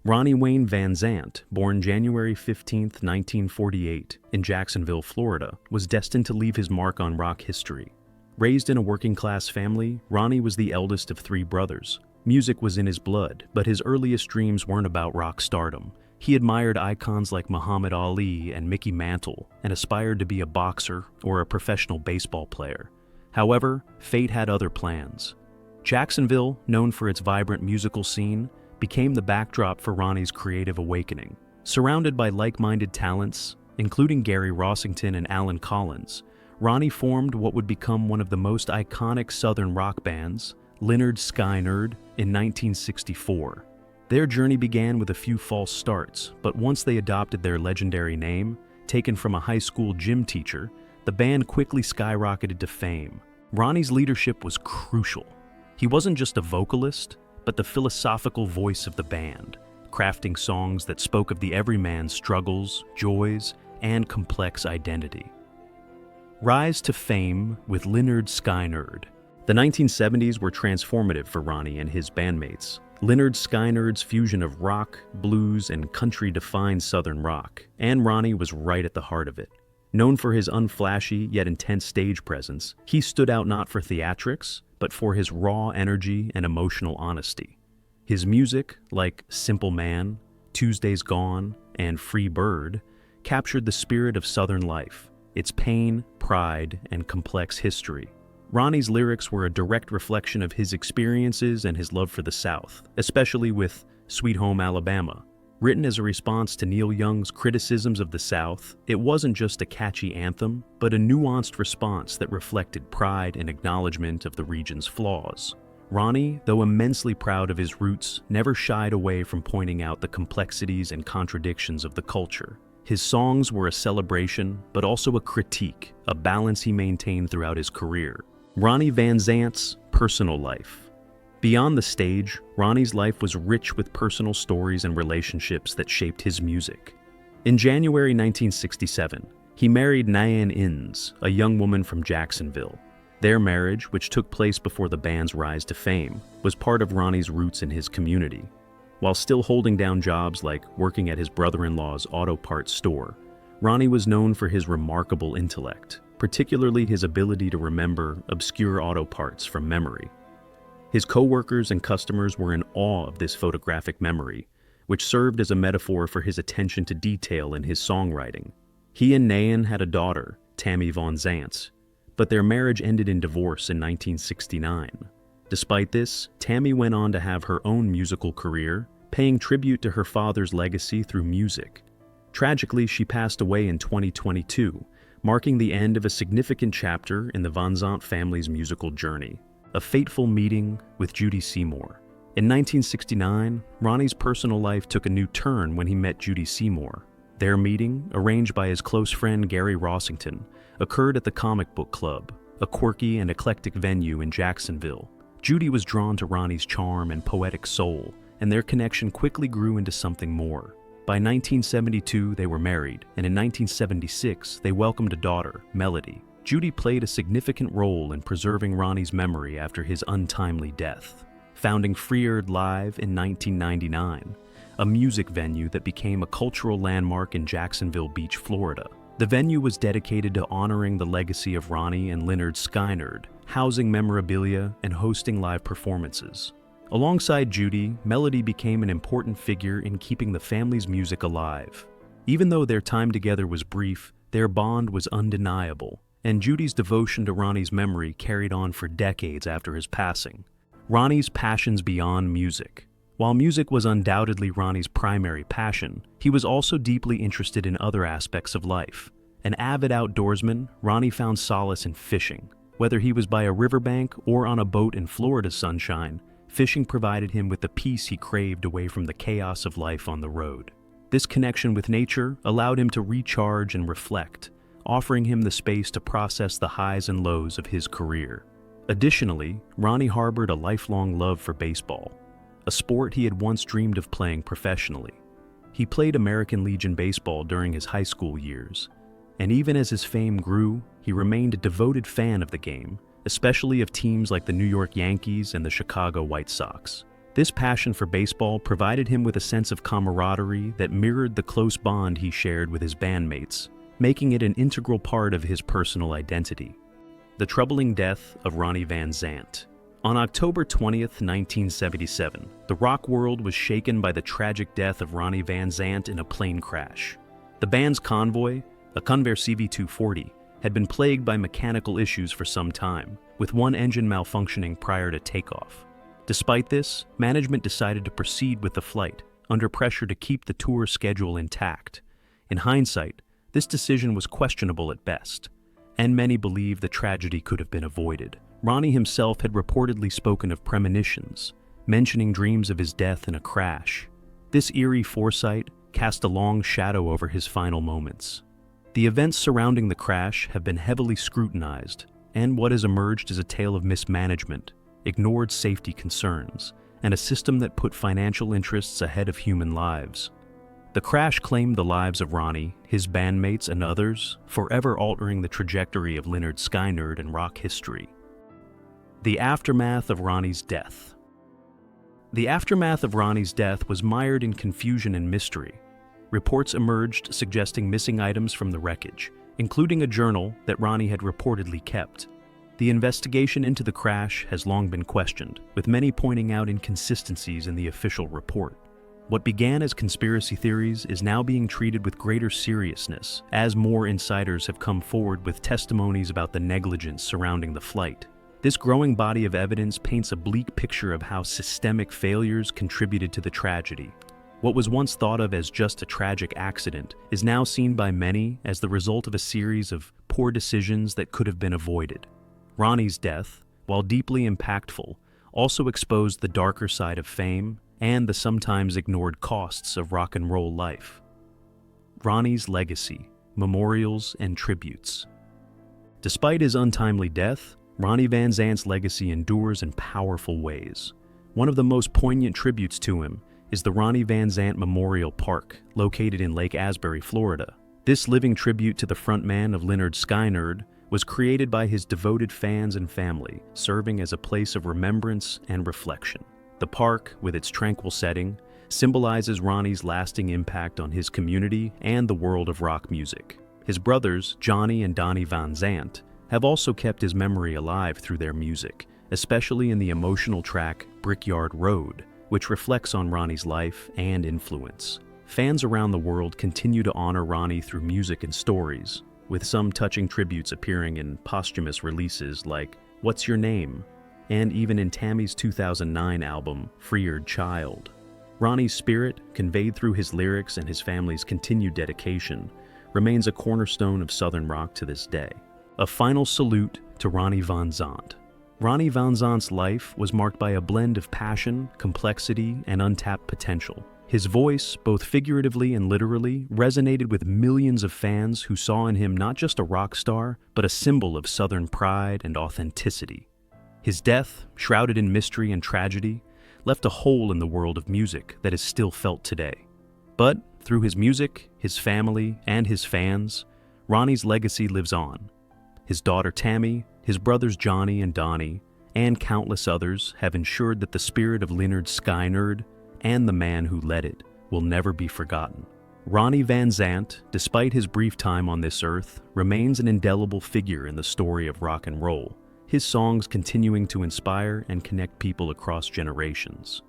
Ronnie Wayne Van Zant, born January 15, 1948, in Jacksonville, Florida, was destined to leave his mark on rock history. Raised in a working-class family, Ronnie was the eldest of three brothers. Music was in his blood, but his earliest dreams weren't about rock stardom. He admired icons like Muhammad Ali and Mickey Mantle and aspired to be a boxer or a professional baseball player. However, fate had other plans. Jacksonville, known for its vibrant musical scene, became the backdrop for Ronnie's creative awakening. Surrounded by like-minded talents, including Gary Rossington and Allen Collins, Ronnie formed what would become one of the most iconic Southern rock bands, Lynyrd Skynyrd, in 1964. Their journey began with a few false starts, but once they adopted their legendary name, taken from a high school gym teacher, the band quickly skyrocketed to fame. Ronnie's leadership was crucial. He wasn't just a vocalist, but the philosophical voice of the band, crafting songs that spoke of the everyman's struggles, joys, and complex identity. Rise to fame with Lynyrd Skynyrd. The 1970s were transformative for Ronnie and his bandmates. Lynyrd Skynyrd's fusion of rock, blues, and country defined Southern rock, and Ronnie was right at the heart of it. Known for his unflashy yet intense stage presence, he stood out not for theatrics, but for his raw energy and emotional honesty. His music, like Simple Man, Tuesday's Gone, and Free Bird, captured the spirit of Southern life, its pain, pride, and complex history. Ronnie's lyrics were a direct reflection of his experiences and his love for the South, especially with Sweet Home Alabama. Written as a response to Neil Young's criticisms of the South, it wasn't just a catchy anthem, but a nuanced response that reflected pride and acknowledgement of the region's flaws. Ronnie, though immensely proud of his roots, never shied away from pointing out the complexities and contradictions of the culture. His songs were a celebration, but also a critique, a balance he maintained throughout his career. Ronnie Van Zant's personal life. Beyond the stage, Ronnie's life was rich with personal stories and relationships that shaped his music. In January 1967, he married Nayan Innes, a young woman from Jacksonville. Their marriage, which took place before the band's rise to fame, was part of Ronnie's roots in his community. While still holding down jobs like working at his brother-in-law's auto parts store, Ronnie was known for his remarkable intellect, particularly his ability to remember obscure auto parts from memory. His co-workers and customers were in awe of this photographic memory, which served as a metaphor for his attention to detail in his songwriting. He and Nayan had a daughter, Tammy Van Zant, but their marriage ended in divorce in 1969. Despite this, Tammy went on to have her own musical career, paying tribute to her father's legacy through music. Tragically, she passed away in 2022, marking the end of a significant chapter in the Van Zant family's musical journey. A fateful meeting with Judy Seymour. In 1969, Ronnie's personal life took a new turn when he met Judy Seymour. Their meeting, arranged by his close friend Gary Rossington, occurred at the Comic Book Club, a quirky and eclectic venue in Jacksonville. Judy was drawn to Ronnie's charm and poetic soul, and their connection quickly grew into something more. By 1972, they were married, and in 1976, they welcomed a daughter, Melody. Judy played a significant role in preserving Ronnie's memory after his untimely death, founding Freeerd Live in 1999, a music venue that became a cultural landmark in Jacksonville Beach, Florida. The venue was dedicated to honoring the legacy of Ronnie and Lynyrd Skynyrd, housing memorabilia and hosting live performances. Alongside Judy, Melody became an important figure in keeping the family's music alive. Even though their time together was brief, their bond was undeniable, and Judy's devotion to Ronnie's memory carried on for decades after his passing. Ronnie's passions beyond music. While music was undoubtedly Ronnie's primary passion, he was also deeply interested in other aspects of life. An avid outdoorsman, Ronnie found solace in fishing. Whether he was by a riverbank or on a boat in Florida sunshine, fishing provided him with the peace he craved away from the chaos of life on the road. This connection with nature allowed him to recharge and reflect, offering him the space to process the highs and lows of his career. Additionally, Ronnie harbored a lifelong love for baseball, a sport he had once dreamed of playing professionally. He played American Legion baseball during his high school years, and even as his fame grew, he remained a devoted fan of the game, especially of teams like the New York Yankees and the Chicago White Sox. This passion for baseball provided him with a sense of camaraderie that mirrored the close bond he shared with his bandmates, making it an integral part of his personal identity. The troubling death of Ronnie Van Zant. On October 20th, 1977, the rock world was shaken by the tragic death of Ronnie Van Zant in a plane crash. The band's convoy, a Convair CV-240, had been plagued by mechanical issues for some time, with one engine malfunctioning prior to takeoff. Despite this, management decided to proceed with the flight, under pressure to keep the tour schedule intact. In hindsight, this decision was questionable at best, and many believe the tragedy could have been avoided. Ronnie himself had reportedly spoken of premonitions, mentioning dreams of his death in a crash. This eerie foresight cast a long shadow over his final moments. The events surrounding the crash have been heavily scrutinized, and what has emerged is a tale of mismanagement, ignored safety concerns, and a system that put financial interests ahead of human lives. The crash claimed the lives of Ronnie, his bandmates, and others, forever altering the trajectory of Lynyrd Skynyrd and rock history. The aftermath of Ronnie's death. The aftermath of Ronnie's death was mired in confusion and mystery. Reports emerged suggesting missing items from the wreckage, including a journal that Ronnie had reportedly kept. The investigation into the crash has long been questioned, with many pointing out inconsistencies in the official report. What began as conspiracy theories is now being treated with greater seriousness, as more insiders have come forward with testimonies about the negligence surrounding the flight. This growing body of evidence paints a bleak picture of how systemic failures contributed to the tragedy. What was once thought of as just a tragic accident is now seen by many as the result of a series of poor decisions that could have been avoided. Ronnie's death, while deeply impactful, also exposed the darker side of fame and the sometimes ignored costs of rock and roll life. Ronnie's legacy, memorials, and tributes. Despite his untimely death, Ronnie Van Zant's legacy endures in powerful ways. One of the most poignant tributes to him is the Ronnie Van Zant Memorial Park, located in Lake Asbury, Florida. This living tribute to the frontman of Lynyrd Skynyrd was created by his devoted fans and family, serving as a place of remembrance and reflection. The park, with its tranquil setting, symbolizes Ronnie's lasting impact on his community and the world of rock music. His brothers, Johnny and Ronnie Van Zant, have also kept his memory alive through their music, especially in the emotional track Brickyard Road, which reflects on Ronnie's life and influence. Fans around the world continue to honor Ronnie through music and stories, with some touching tributes appearing in posthumous releases like What's Your Name? And even in Tammy's 2009 album, Freer Child. Ronnie's spirit, conveyed through his lyrics and his family's continued dedication, remains a cornerstone of Southern rock to this day. A final salute to Ronnie Van Zant. Ronnie Van Zant's life was marked by a blend of passion, complexity, and untapped potential. His voice, both figuratively and literally, resonated with millions of fans who saw in him not just a rock star, but a symbol of Southern pride and authenticity. His death, shrouded in mystery and tragedy, left a hole in the world of music that is still felt today. But through his music, his family, and his fans, Ronnie's legacy lives on. His daughter Tammy, his brothers Johnny and Donnie, and countless others have ensured that the spirit of Lynyrd Skynyrd and the man who led it will never be forgotten. Ronnie Van Zant, despite his brief time on this earth, remains an indelible figure in the story of rock and roll, his songs continuing to inspire and connect people across generations.